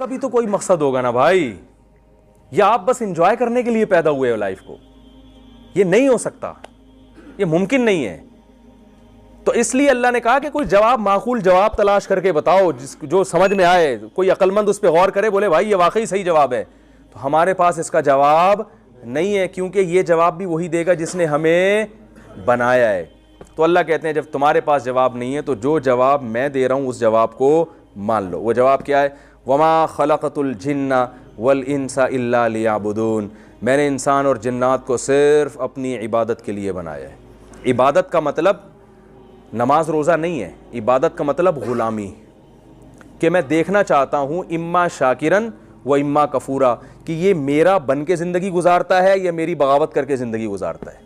आपका भी तो कोई मकसद होगा ना भाई, या आप बस एंजॉय करने के लिए पैदा हुए हो लाइफ को? ये नहीं हो सकता, ये मुमकिन नहीं है। तो इसलिए अल्लाह ने कहा कि कोई जवाब, माकूल जवाब तलाश करके बताओ, जो समझ में आए, कोई अक्लमंद उस पर गौर करे, बोले भाई ये वाकई सही जवाब है। तो हमारे पास इसका जवाब नहीं है, क्योंकि ये जवाब भी वही देगा जिसने हमें बनाया है। तो अल्लाह कहते हैं जब तुम्हारे पास जवाब नहीं है तो जो जवाब मैं दे रहा हूँ उस जवाब को मान लो। वो जवाब क्या है? वमा खलक़तुल जिन्ना वल इंसा इल्ला लियाबुदून, मैंने इंसान और जिन्नात को सिर्फ अपनी इबादत के लिए बनाया है। इबादत का मतलब नमाज रोज़ा नहीं है, इबादत का मतलब ग़ुलामी, कि मैं देखना चाहता हूँ इम्मा शाकिरन व इम्मा कफूरा, कि ये मेरा बन के ज़िंदगी गुजारता है या मेरी बगावत करके ज़िंदगी गुजारता है।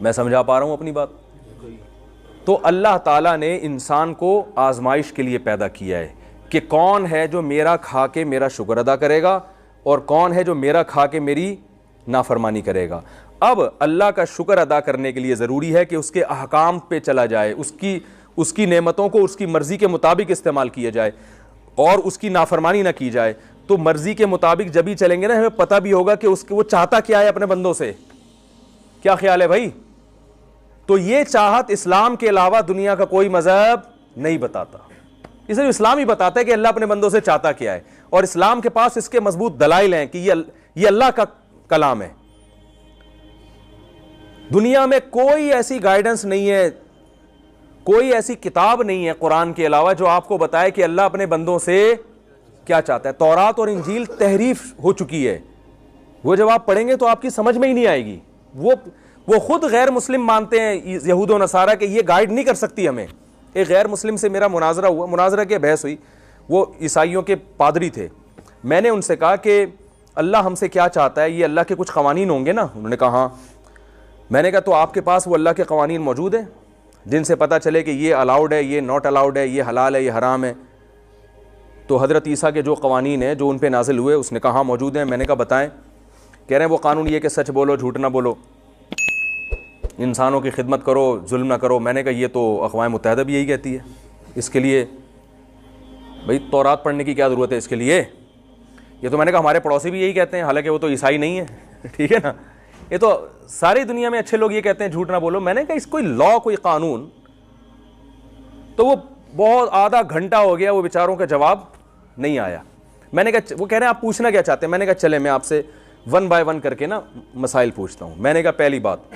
मैं समझा पा रहा हूँ अपनी बात? तो अल्लाह ताला ने इंसान को आजमाइश के लिए पैदा किया है कि कौन है जो मेरा खा के मेरा शुक्र अदा करेगा और कौन है जो मेरा खा के मेरी नाफरमानी करेगा। अब अल्लाह का शुक्र अदा करने के लिए ज़रूरी है कि उसके अहकाम पे चला जाए, उसकी नेमतों को उसकी मर्ज़ी के मुताबिक इस्तेमाल किया जाए और उसकी नाफरमानी ना की जाए। तो मर्ज़ी के मुताबिक जब ही चलेंगे ना, हमें पता भी होगा कि वो चाहता क्या है अपने बंदों से। क्या ख्याल है भाई? तो ये चाहत इस्लाम के अलावा दुनिया का कोई मजहब नहीं बताता। इसलिए इस्लाम ही बताता है कि अल्लाह अपने बंदों से चाहता क्या है, और इस्लाम के पास इसके मजबूत दलाइल हैं कि ये अल्लाह का कलाम है। दुनिया में कोई ऐसी गाइडेंस नहीं है, कोई ऐसी किताब नहीं है कुरान के अलावा जो आपको बताए कि अल्लाह अपने बंदों से क्या चाहता है। तौरात और इंजील तहरीफ हो चुकी है, वो जब आप पढ़ेंगे तो आपकी समझ में ही नहीं आएगी। वो खुद गैर मुस्लिम मानते हैं, यहूद और नसारा, के ये गाइड नहीं कर सकती हमें। एक गैर मुस्लिम से मेरा मुनाजरा हुआ, मुनाजरा की बहस हुई। वो ईसाइयों के पादरी थे। मैंने उनसे कहा कि अल्लाह हमसे क्या चाहता है, ये अल्लाह के कुछ कवानीन होंगे ना? उन्होंने कहा हाँ। मैंने कहा तो आपके पास वो अल्लाह के कवानीन मौजूद हैं जिनसे पता चले कि ये अलाउड है, ये नॉट अलाउड है, ये हलाल है, ये हराम है? तो हज़रत ईसा के जो कवानीन हैं जो उन पे नाजिल हुए, उसने कहा मौजूद हैं। मैंने कहा बताएं। कह रहे हैं वो कानून ये कि सच बोलो, झूठ ना बोलो, इंसानों की खिदमत करो, जुल्म ना करो। मैंने कहा ये तो अक़वाम मुत्तहिदा भी यही कहती है, इसके लिए भाई तौरात पढ़ने की क्या ज़रूरत है इसके लिए? ये तो मैंने कहा हमारे पड़ोसी भी यही कहते हैं, हालांकि वो तो ईसाई नहीं है। ठीक है ना? ये तो सारी दुनिया में अच्छे लोग ये कहते हैं झूठ ना बोलो। मैंने कहा इस कोई लॉ, कोई कानून? तो वो बहुत आधा घंटा हो गया, वो बेचारों का जवाब नहीं आया। मैंने कहा, वो कह रहे हैं आप पूछना क्या चाहते हैं? मैंने कहा चले मैं आपसे वन बाय वन करके ना मसाइल पूछता हूँ। मैंने कहा पहली बात,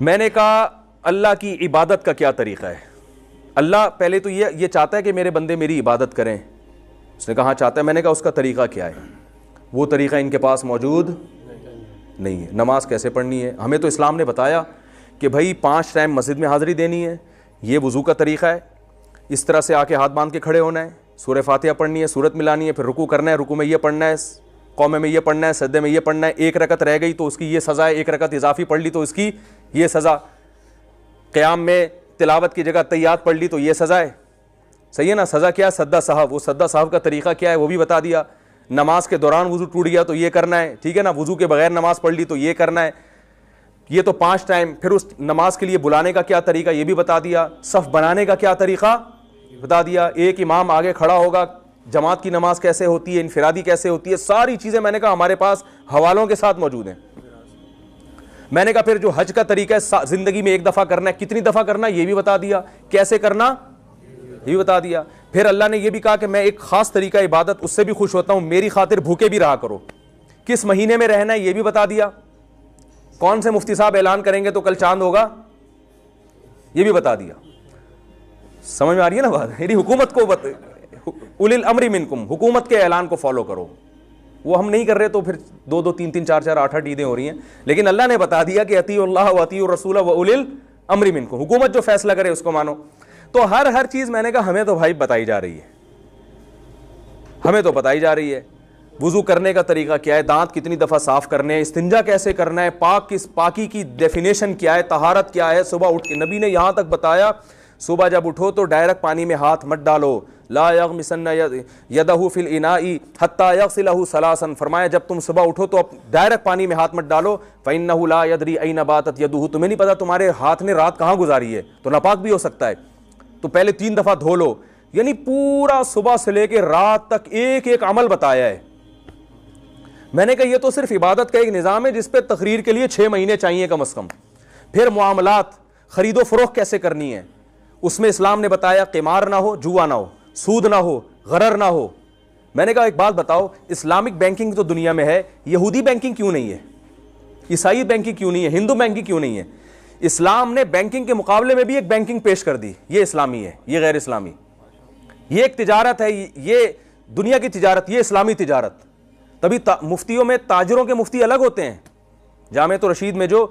मैंने कहा अल्लाह की इबादत का क्या तरीका है? अल्लाह पहले तो ये चाहता है कि मेरे बंदे मेरी इबादत करें। उसने कहा हाँ चाहता है। मैंने कहा उसका तरीका क्या है? वो तरीका इनके पास मौजूद नहीं है। नमाज कैसे पढ़नी है? हमें तो इस्लाम ने बताया कि भाई 5 टाइम मस्जिद में हाज़िरी देनी है, ये वज़ू का तरीका है, इस तरह से आके हाथ बांध के खड़े होना है, सूरह फातिहा पढ़नी है, सूरत मिलानी है, फिर रुकू करना है, रुकू में ये पढ़ना है, कौमे में ये पढ़ना है, सजदे में ये पढ़ना है, एक रकत रह गई तो उसकी ये सज़ा है, एक रकत इजाफी पढ़ ली तो उसकी ये सज़ा, क़याम में तिलावत की जगह तैयात पढ़ ली तो ये सज़ा है। सही है ना? सज़ा क्या है? सद्दा साहब। वो सद्दा साहब का तरीका क्या है वो भी बता दिया। नमाज के दौरान वज़ू टूट गया तो ये करना है, ठीक है ना? वज़ू के बगैर नमाज पढ़ ली तो ये करना है। ये तो 5 टाइम। फिर उस नमाज के लिए बुलाने का क्या तरीका ये भी बता दिया। सफ़ बनाने का क्या तरीका बता दिया। एक इमाम आगे खड़ा होगा, जमात की नमाज कैसे होती है, इनफिरादी कैसे होती है, सारी चीज़ें मैंने कहा हमारे पास हवालों के साथ मौजूद हैं। मैंने कहा फिर जो हज का तरीका है, ज़िंदगी में 1 दफ़ा करना है, कितनी दफ़ा करना है ये भी बता दिया, कैसे करना ये भी बता दिया। फिर अल्लाह ने यह भी कहा कि मैं एक ख़ास तरीका इबादत उससे भी खुश होता हूँ, मेरी खातिर भूखे भी रहा करो। किस महीने में रहना है ये भी बता दिया। कौन से मुफ्ती साहब ऐलान करेंगे तो कल चांद होगा ये भी बता दिया। समझ में आ रही है ना बात? यदि हुकूमत को उलिल अम्री मिनकुम, हुकूमत के ऐलान को फॉलो करो। वो हम नहीं कर रहे तो फिर 2-2, 3-3, 4-4, 8-8 ईदें हो रही हैं। लेकिन अल्लाह ने बता दिया कि अतीउल्लाह व अतीउर रसूल व उलिल अम्री मिनकुम, हुकूमत जो फैसला करे उसको मानो। तो हर चीज़ मैंने कहा हमें तो भाई बताई जा रही है, हमें तो बताई जा रही है। वुज़ू करने का तरीका क्या है, दांत कितनी दफ़ा साफ़ करने हैं, इस्तिंजा कैसे करना है, पाकी की डेफिनेशन क्या है, तहारत क्या है। सुबह उठ के नबी ने यहाँ तक बताया सुबह जब उठो तो डायरेक्ट पानी में हाथ मत डालो। ला यग़मिसन यदहु फिल इनाई हत्ता यग़सिलहु सलासन, फरमाया जब तुम सुबह उठो तो डायरेक्ट पानी में हाथ मत डालो। फ़इन्नहु ला यदरी ऐन बातत यदुहु, तुम्हें नहीं पता तुम्हारे हाथ ने रात कहाँ गुजारी है, तो नापाक भी हो सकता है। तो पहले 3 दफ़ा धो लो, यानी पूरा सुबह से लेकर रात तक एक एक अमल बताया है। मैंने कहा ये तो सिर्फ इबादत का एक निज़ाम है जिस पे तकरीर के लिए 6 महीने चाहिए कम अज़ कम। फिर मुआमलात, खरीदो फरोख्त कैसे करनी है, उसमें इस्लाम ने बताया क़िमार ना हो, जुआ ना हो, सूद ना हो, गरर ना हो। मैंने कहा एक बात बताओ, इस्लामिक बैंकिंग तो दुनिया में है, यहूदी बैंकिंग क्यों नहीं है, ईसाई बैंकिंग क्यों नहीं है, हिंदू बैंकिंग क्यों नहीं है? इस्लाम ने बैंकिंग के मुकाबले में भी एक बैंकिंग पेश कर दी, ये इस्लामी है, ये गैर इस्लामी। ये एक तिजारत है, ये दुनिया की तिजारत, ये इस्लामी तिजारत। तभी मुफ्तियों में ताजरों के मुफ्ती अलग होते हैं। जामे तो रशीद में जो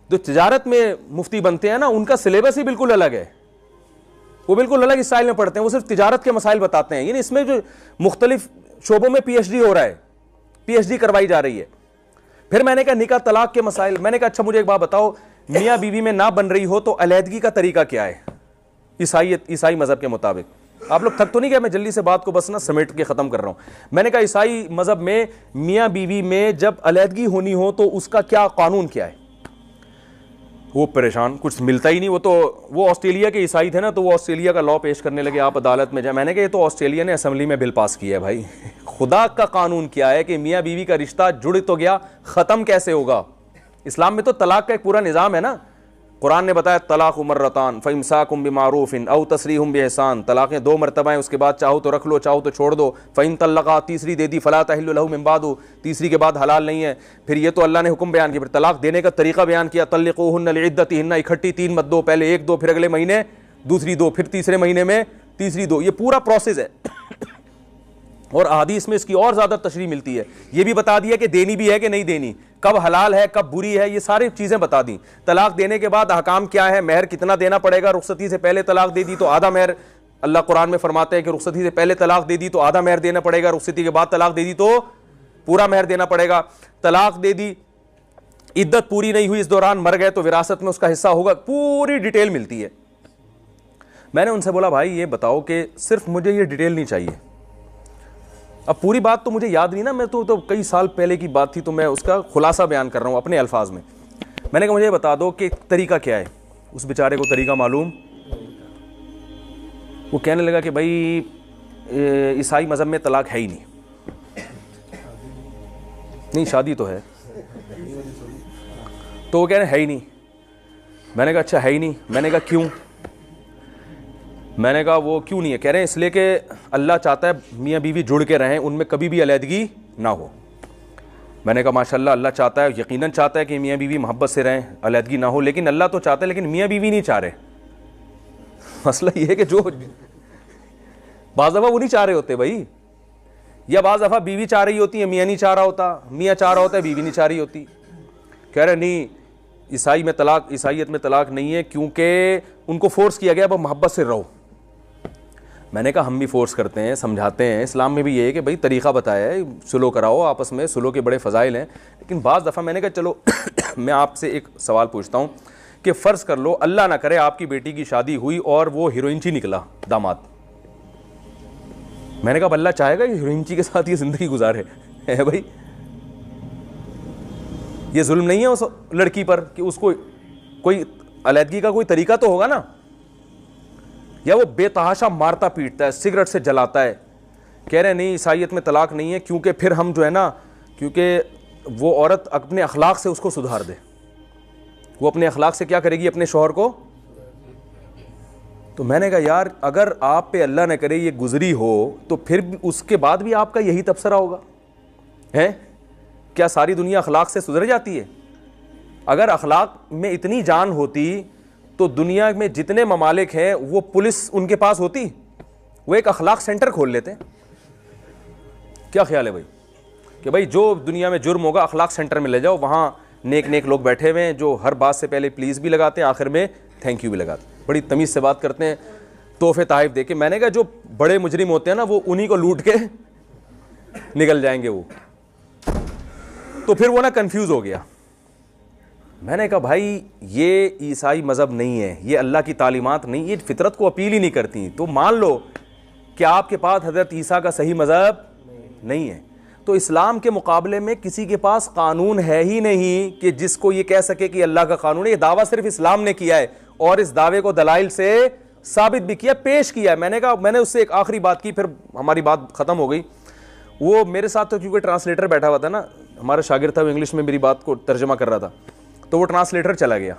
तिजारत में मुफ्ती बनते हैं ना, उनका सिलेबस ही बिल्कुल अलग है, वो बिल्कुल अलग स्टाइल में पढ़ते हैं, वो सिर्फ तिजारत के मसाइल बताते हैं। यानी इसमें जो मुख्तलिफ शोबों में पीएचडी हो रहा है, पीएचडी करवाई जा रही है। फिर मैंने कहा निकाह तलाक के मसाइल। मैंने कहा अच्छा मुझे एक बात बताओ, मियाँ बीवी में ना बन रही हो तो अलैदगी का तरीका क्या है ईसाई मजहब के मुताबिक? आप लोग थक तो नहीं गए? मैं जल्दी से बात को बस ना समेट के खत्म कर रहा हूं। मैंने कहा ईसाई मजहब में मियाँ बीवी में जब अलैदगी होनी हो तो उसका क्या कानून क्या है? वो परेशान, कुछ मिलता ही नहीं। वो ऑस्ट्रेलिया के ईसाई थे ना, तो वो ऑस्ट्रेलिया का लॉ पेश करने लगे, आप अदालत में जाए। मैंने कहा ये तो ऑस्ट्रेलिया ने असेंबली में बिल पास किया है भाई। खुदा का कानून क्या है कि मियाँ बीवी का रिश्ता जुड़ तो गया, ख़त्म कैसे होगा? इस्लाम में तो तलाक का एक पूरा निज़ाम है ना। कुरान ने बताया तलाक मर्रतान फ़इम्साकुम बिमारूफ़िन औ तसरीहुम बिइहसान। तलाक़ें 2 मरतबा हैं, उसके बाद चाहो तो रख लो, चाहो तो छोड़ दो। फ़इन तल्लक़ा, तीसरी दे दी, फ़ला तहिल्लु लहू मिन बादु, तीसरी के बाद हलाल नहीं है। फिर ये तो अल्लाह ने हुक्म बयान किया, फिर तलाक देने का तरीका बयान किया, तल्लिक़ूहुन्ना लिइद्दतिहिन्ना, इकट्ठी 3 मत दो, पहले 1 दो, फिर अगले महीने दूसरी दो, फिर तीसरे महीने में तीसरी दो। ये पूरा प्रोसेस है। और अहादीस में इसकी और ज़्यादा तशरीह मिलती है। ये भी बता दिया कि देनी भी है कि नहीं देनी, कब हलाल है कब बुरी है, ये सारी चीज़ें बता दी। तलाक देने के बाद अहकाम क्या है, महर कितना देना पड़ेगा, रुखसती से पहले तलाक दे दी तो आधा महर, अल्लाह कुरान में फरमाते हैं कि रुखसती से पहले तलाक दे दी तो आधा महर देना पड़ेगा, रुखसती के बाद तलाक दे दी तो पूरा महर देना पड़ेगा। तलाक दे दी, इद्दत पूरी नहीं हुई, इस दौरान मर गए तो विरासत में उसका हिस्सा होगा, पूरी डिटेल मिलती है। मैंने उनसे बोला भाई ये बताओ कि सिर्फ मुझे ये डिटेल नहीं चाहिए। अब पूरी बात तो मुझे याद नहीं ना, मैं तो कई साल पहले की बात थी, तो मैं उसका खुलासा बयान कर रहा हूँ अपने अल्फाज में। मैंने कहा मुझे बता दो कि तरीका क्या है। उस बेचारे को तरीका मालूम। वो कहने लगा कि भाई ईसाई मज़हब में तलाक है ही नहीं, शादी तो है। तो वो कह रहे है ही नहीं। मैंने कहा अच्छा है ही नहीं। मैंने कहा क्यों? मैंने कहा वो क्यों नहीं है? कह रहे हैं इसलिए कि अल्लाह चाहता है मियाँ बीवी जुड़ के रहें, उनमें कभी भी अलैदगी ना हो। मैंने कहा माशाल्लाह, अल्लाह चाहता है, यकीनन चाहता है कि मियाँ बीवी मोहब्बत से रहें, अलैदगी ना हो, लेकिन अल्लाह तो चाहता है, लेकिन मियाँ बीवी नहीं चाह रहे। मसला ये है कि जो बाज़ दफ़ा वो नहीं चाह रहे होते भाई, या बाज़ दफ़ा बीवी चाह रही होती है, मियाँ नहीं चाह रहा होता, मियाँ चाह रहा होता है, बीवी नहीं चाह रही होती। कह रहे नहीं ईसाइयत में तलाक नहीं है क्योंकि उनको फोर्स किया गया अब मोहब्बत से रहो। मैंने कहा हम भी फोर्स करते हैं, समझाते हैं, इस्लाम में भी ये है कि भाई तरीक़ा बताया है, सुलो कराओ आपस में, सुलो के बड़े फ़ज़ाइल हैं। लेकिन बाज़ दफ़ा मैंने कहा चलो मैं आपसे एक सवाल पूछता हूँ कि फ़र्ज़ कर लो अल्लाह ना करे आपकी बेटी की शादी हुई और वो हीरोइनची निकला दामाद। मैंने कहा अल्लाह चाहेगा कि हीरोइनची के साथ ये ज़िंदगी गुजारे? है भाई, ये जुल्म नहीं है उस लड़की पर कि उसको कोई अलैदगी का कोई तरीका तो होगा ना? या वो बेतहाशा मारता पीटता है, सिगरेट से जलाता है। कह रहे नहीं ईसाइयत में तलाक नहीं है क्योंकि फिर हम जो है ना, क्योंकि वो औरत अपने अखलाक से उसको सुधार दे। वो अपने अखलाक से क्या करेगी? अपने शौहर को। तो मैंने कहा यार अगर आप पे अल्लाह न करे ये गुजरी हो तो फिर उसके बाद भी आपका यही तबसरा होगा है? क्या सारी दुनिया अखलाक से सुधर जाती है? अगर अखलाक में इतनी जान होती तो दुनिया में जितने ममालिक हैं वो पुलिस उनके पास होती, वो एक अखलाक सेंटर खोल लेते। क्या ख्याल है भाई कि भाई जो दुनिया में जुर्म होगा अखलाक सेंटर में ले जाओ, वहाँ नेक नेक लोग बैठे हुए हैं जो हर बात से पहले प्लीज़ भी लगाते हैं, आखिर में थैंक यू भी लगाते हैं, बड़ी तमीज़ से बात करते हैं, तोहफे ताइफ दे के। मैंने कहा जो बड़े मुजरिम होते हैं ना वो उन्हीं को लूट के निकल जाएंगे वो। तो फिर वो ना कंफ्यूज हो गया। मैंने कहा भाई ये ईसाई मज़हब नहीं है, ये अल्लाह की तालीमात नहीं, ये फितरत को अपील ही नहीं करती। तो मान लो कि आपके पास हज़रत ईसा का सही मज़हब नहीं है, तो इस्लाम के मुकाबले में किसी के पास कानून है ही नहीं कि जिसको ये कह सके कि अल्लाह का कानून है। ये दावा सिर्फ इस्लाम ने किया है और इस दावे को दलाइल से साबित भी किया, पेश किया। मैंने कहा, मैंने उससे एक आखिरी बात की, फिर हमारी बात खत्म हो गई। वो मेरे साथ तो क्योंकि ट्रांसलेटर बैठा हुआ था ना, हमारा शागिर्द था, वो इंग्लिश में मेरी बात को तर्जमा कर रहा था, तो वो ट्रांसलेटर चला गया।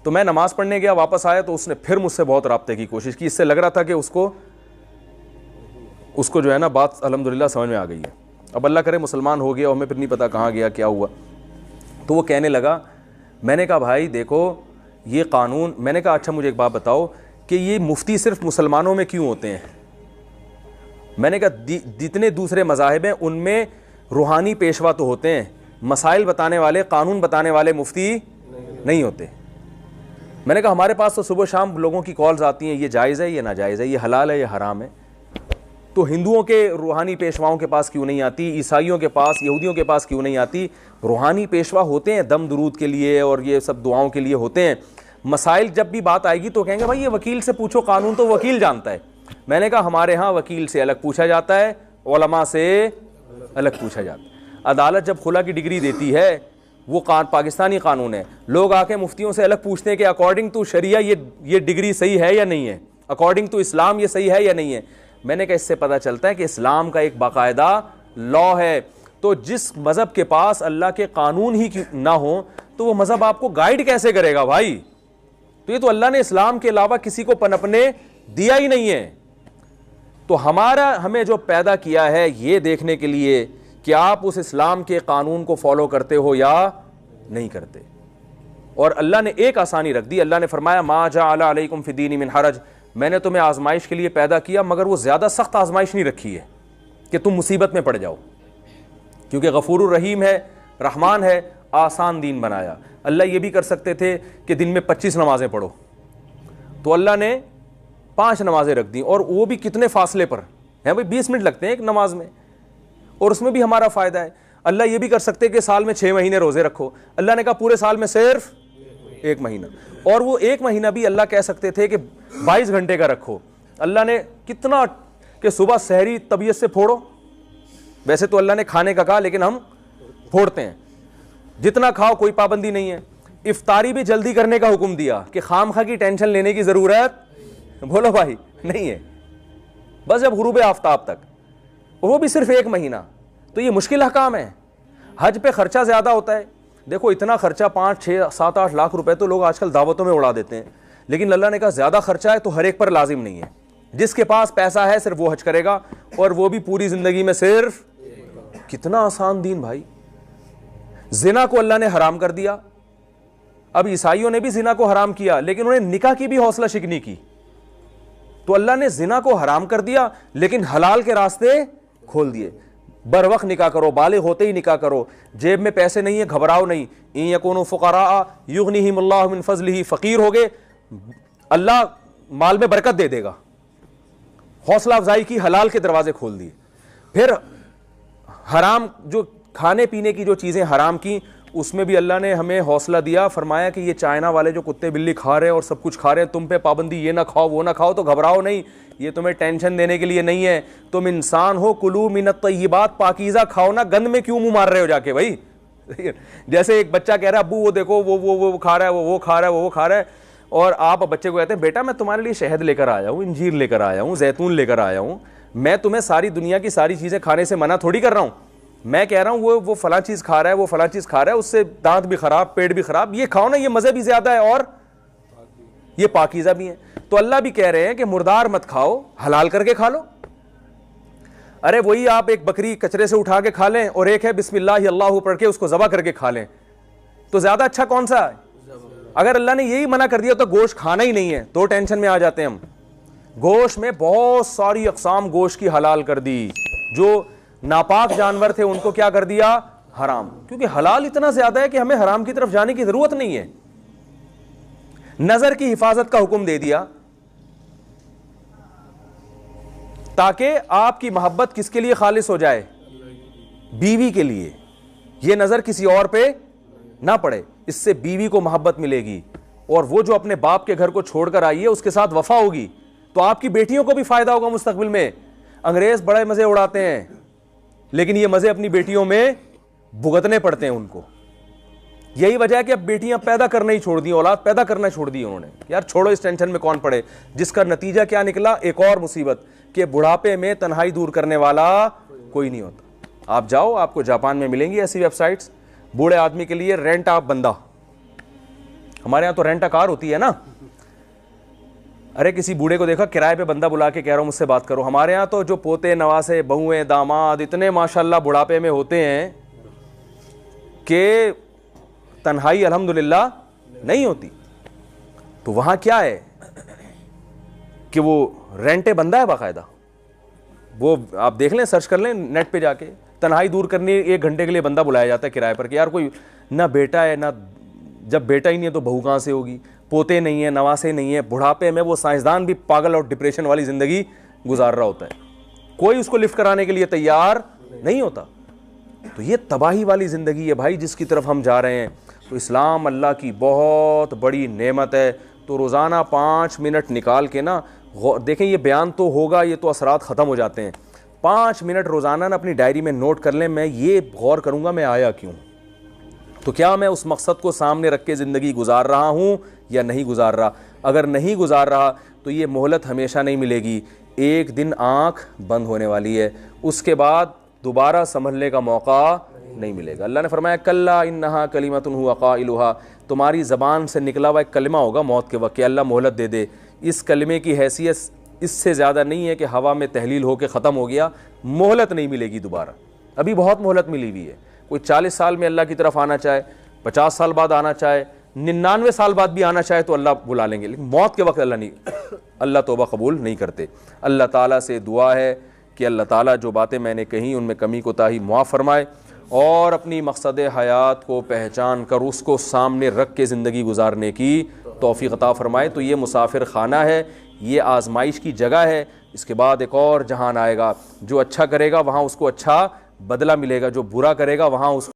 तो मैं नमाज पढ़ने गया, वापस आया तो उसने फिर मुझसे बहुत राब्ते की कोशिश की। इससे लग रहा था कि उसको जो है ना बात अल्हम्दुलिल्लाह समझ में आ गई है। अब अल्लाह करे मुसलमान हो गया और हमें फिर नहीं पता कहाँ गया, क्या हुआ। तो वो कहने लगा, मैंने कहा भाई देखो ये कानून, मैंने कहा अच्छा मुझे एक बात बताओ कि ये मुफ्ती सिर्फ मुसलमानों में क्यों होते हैं? मैंने कहा जितने दूसरे मज़ाहिब हैं उनमें रूहानी पेशवा तो होते हैं, मसाइल बताने वाले, कानून बताने वाले मुफ्ती नहीं होते। मैंने कहा हमारे पास तो सुबह शाम लोगों की कॉल्स आती हैं, ये जायज़ है, ये नाजायज़ है, ये हलाल है, ये हराम है। तो हिंदुओं के रूहानी पेशवाओं के पास क्यों नहीं आती, ईसाइयों के पास, यहूदियों के पास क्यों नहीं आती? रूहानी पेशवा होते हैं दम दुरूद के लिए और ये सब दुआओं के लिए होते हैं। मसाइल जब भी बात आएगी तो कहेंगे भाई ये वकील से पूछो, कानून तो वकील जानता है। मैंने कहा हमारे यहाँ वकील से अलग पूछा जाता है, उलमा से अलग पूछा जाता है। अदालत जब खुला की डिग्री देती है वो पाकिस्तानी कानून है, लोग आके मुफ्तियों से अलग पूछते हैं कि अकॉर्डिंग टू शरिया ये डिग्री सही है या नहीं है, अकॉर्डिंग टू इस्लाम ये सही है या नहीं है। मैंने कहा इससे पता चलता है कि इस्लाम का एक बाकायदा लॉ है। तो जिस मज़हब के पास अल्लाह के कानून ही ना हो तो वो मज़हब आपको गाइड कैसे करेगा भाई? तो ये तो अल्लाह ने इस्लाम के अलावा किसी को पनपने दिया ही नहीं है। तो हमें जो पैदा किया है ये देखने के लिए कि आप उस इस्लाम के कानून को फॉलो करते हो या नहीं करते। और अल्लाह ने एक आसानी रख दी, अल्लाह ने फरमाया मा जअल अलैकुम फिद्दीन मिन हरज, मैंने तुम्हें आजमाइश के लिए पैदा किया मगर वो ज़्यादा सख्त आजमाइश नहीं रखी है कि तुम मुसीबत में पड़ जाओ, क्योंकि गफूरुर रहीम है, रहमान है, आसान दीन बनाया। अल्लाह ये भी कर सकते थे कि दिन में 25 नमाजें पढ़ो, तो अल्लाह ने 5 नमाजें रख दी, और वो भी कितने फासले पर हैं भाई, 20 मिनट लगते हैं एक नमाज में, और उसमें भी हमारा फ़ायदा है। अल्लाह ये भी कर सकते कि साल में 6 महीने रोज़े रखो, अल्लाह ने कहा पूरे साल में सिर्फ 1 महीना, और वो 1 महीना भी अल्लाह कह सकते थे कि 22 घंटे का रखो। अल्लाह ने कितना कि सुबह सहरी तबीयत से फोड़ो, वैसे तो अल्लाह ने खाने का कहा लेकिन हम फोड़ते हैं, जितना खाओ कोई पाबंदी नहीं है। इफ्तारी भी जल्दी करने का हुक्म दिया कि खामखा की टेंशन लेने की ज़रूरत बोलो भाई नहीं है, बस जब गुरूब आफ्ताब तक, वो भी सिर्फ 1 महीना। तो ये मुश्किल हकाम है। हज पे खर्चा ज़्यादा होता है, देखो इतना खर्चा 5, 6, 7, 8 लाख रुपए तो लोग आजकल दावतों में उड़ा देते हैं, लेकिन अल्लाह ने कहा ज़्यादा खर्चा है तो हर एक पर लाजिम नहीं है। जिसके पास पैसा है सिर्फ वो हज करेगा, और वो भी पूरी ज़िंदगी में सिर्फ। कितना आसान दीन भाई। जिना को अल्लाह ने हराम कर दिया, अब ईसाइयों ने भी जिना को हराम किया लेकिन उन्हें निकाह की भी हौसला शिकनी की। तो अल्लाह ने जिना को हराम कर दिया लेकिन हलाल के रास्ते खोल दिए। बर वक्त निकाह करो, बालिग होते ही निकाह करो, जेब में पैसे नहीं है घबराओ नहीं, इन यकूनु फुकरा युगनिहिमुल्लाहु मिन फज़लिही, फकीर हो गए अल्लाह माल में बरकत दे देगा। हौसला अफजाई की, हलाल के दरवाजे खोल दिए। फिर हराम जो खाने पीने की जो चीज़ें हराम की, उसमें भी अल्लाह ने हमें हौसला दिया, फरमाया कि ये चाइना वाले जो कुत्ते बिल्ली खा रहे हैं और सब कुछ खा रहे हैं, तुम पे पाबंदी, ये ना खाओ वो ना खाओ, तो घबराओ नहीं, ये तुम्हें टेंशन देने के लिए नहीं है। तुम इंसान हो, कुलू मिनत तय्यिबात, पाकीज़ा खाओ ना, गंद में क्यों मुंह मार रहे हो जाके भाई। जैसे एक बच्चा कह रहा है अब्बू वो देखो वो खा रहा है, वो खा रहा है, वो खा रहा है, और आप बच्चे को कहते हैं बेटा मैं तुम्हारे लिए शहद लेकर आया हूँ, इंजीर लेकर आया हूँ, जैतून लेकर आया हूँ, मैं तुम्हें सारी दुनिया की सारी चीज़ें खाने से मना थोड़ी कर रहा हूँ, मैं कह रहा हूँ वो फला चीज़ खा रहा है, वो फला चीज़ खा रहा है, उससे दांत भी खराब, पेट भी खराब, ये खाओ ना, ये मज़े भी ज़्यादा है और ये पाकीज़ा भी है। तो अल्लाह भी कह रहे हैं कि मुर्दार मत खाओ, हलाल करके खा लो। अरे वही आप एक बकरी कचरे से उठा के खा लें और एक है बिस्मिल्लाह अल्लाह पढ़ के उसको ज़बह करके खा लें, तो ज़्यादा अच्छा कौन सा है? अगर अल्लाह ने यही मना कर दिया तो गोश्त खाना ही नहीं है, तो टेंशन में आ जाते हैं हम। गोश्त में बहुत सारी अक़साम गोश्त की हलाल कर दी, जो नापाक जानवर थे उनको क्या कर दिया? हराम, क्योंकि हलाल इतना ज्यादा है कि हमें हराम की तरफ जाने की जरूरत नहीं है। नजर की हिफाजत का हुक्म दे दिया ताकि आपकी मोहब्बत किसके लिए खालिस हो जाए? बीवी के लिए। यह नजर किसी और पे ना पड़े, इससे बीवी को मोहब्बत मिलेगी, और वो जो अपने बाप के घर को छोड़कर आई है उसके साथ वफा होगी, तो आपकी बेटियों को भी फायदा होगा मुस्तकबिल में। अंग्रेज बड़े मजे उड़ाते हैं लेकिन ये मजे अपनी बेटियों में भुगतने पड़ते हैं उनको। यही वजह है कि अब बेटियां पैदा करना ही छोड़ दी, औलाद पैदा करना छोड़ दी उन्होंने। यार छोड़ो, इस टेंशन में कौन पड़े। जिसका नतीजा क्या निकला, एक और मुसीबत, कि बुढ़ापे में तन्हाई दूर करने वाला कोई नहीं होता। आप जाओ, आपको जापान में मिलेंगी ऐसी वेबसाइट्स, बूढ़े आदमी के लिए रेंट आप बंदा। हमारे यहां तो रेंट अ कार होती है ना। अरे किसी बूढ़े को देखा किराए पे बंदा बुला के कह रहा हूं मुझसे बात करो। हमारे यहां तो जो पोते नवासे बहुएं दामाद इतने माशाल्लाह बुढ़ापे में होते हैं कि तन्हाई अल्हम्दुलिल्लाह नहीं होती। तो वहां क्या है कि वो रेंटे बंदा है बाकायदा। वो आप देख लें, सर्च कर लें नेट पे जाके, तन्हाई दूर करने 1 घंटे के लिए बंदा बुलाया जाता है किराए पर कि यार कोई ना बेटा है, ना जब बेटा ही नहीं है तो बहू कहां से होगी, पोते नहीं है, नवासे नहीं है। बुढ़ापे में वो साइंसदान भी पागल और डिप्रेशन वाली जिंदगी गुजार रहा होता है, कोई उसको लिफ्ट कराने के लिए तैयार नहीं होता। तो ये तबाही वाली जिंदगी है भाई जिसकी तरफ हम जा रहे हैं। तो इस्लाम अल्लाह की बहुत बड़ी नेमत है। तो रोज़ाना 5 मिनट निकाल के ना, देखें ये बयान तो होगा, ये तो असरात ख़त्म हो जाते हैं। 5 मिनट रोज़ाना ना अपनी डायरी में नोट कर लें, मैं ये गौर करूँगा मैं आया क्यों, तो क्या मैं उस मकसद को सामने रख के ज़िंदगी गुजार रहा हूँ या नहीं गुजार रहा। अगर नहीं गुजार रहा तो ये मोहलत हमेशा नहीं मिलेगी, एक दिन आँख बंद होने वाली है, उसके बाद दोबारा संभलने का मौका नहीं मिलेगा। अल्लाह ने फरमाया कल्ला इन्नहा कलिमतुन हुवा क़ाइलुहा, तुम्हारी ज़बान से निकला हुआ एक कलिमा होगा मौत के वक्त कि अल्लाह मोहलत दे दे। इस कलिमे की हैसियत इससे ज़्यादा नहीं है कि हवा में तहलील होकर ख़त्म हो गया, मोहलत नहीं मिलेगी दोबारा। अभी बहुत मोहलत मिली हुई है। कोई 40 साल में अल्लाह की तरफ आना चाहे, 50 साल बाद आना चाहे, 99 साल बाद भी आना चाहे तो अल्लाह बुला लेंगे, लेकिन मौत के वक्त अल्लाह नहीं, अल्लाह तौबा कबूल नहीं करते। अल्लाह ताला से दुआ है कि अल्लाह ताला जो बातें मैंने कही उनमें कमी कोताही मुआफ़ फरमाए और अपनी मकसद हयात को पहचान कर उसको सामने रख के ज़िंदगी गुजारने की तौफ़ीक़ अता फरमाए। तो ये मुसाफिर खाना है, ये आजमाइश की जगह है। इसके बाद एक और जहान आएगा, जो अच्छा करेगा वहाँ उसको अच्छा बदला मिलेगा, जो बुरा करेगा वहाँ उसको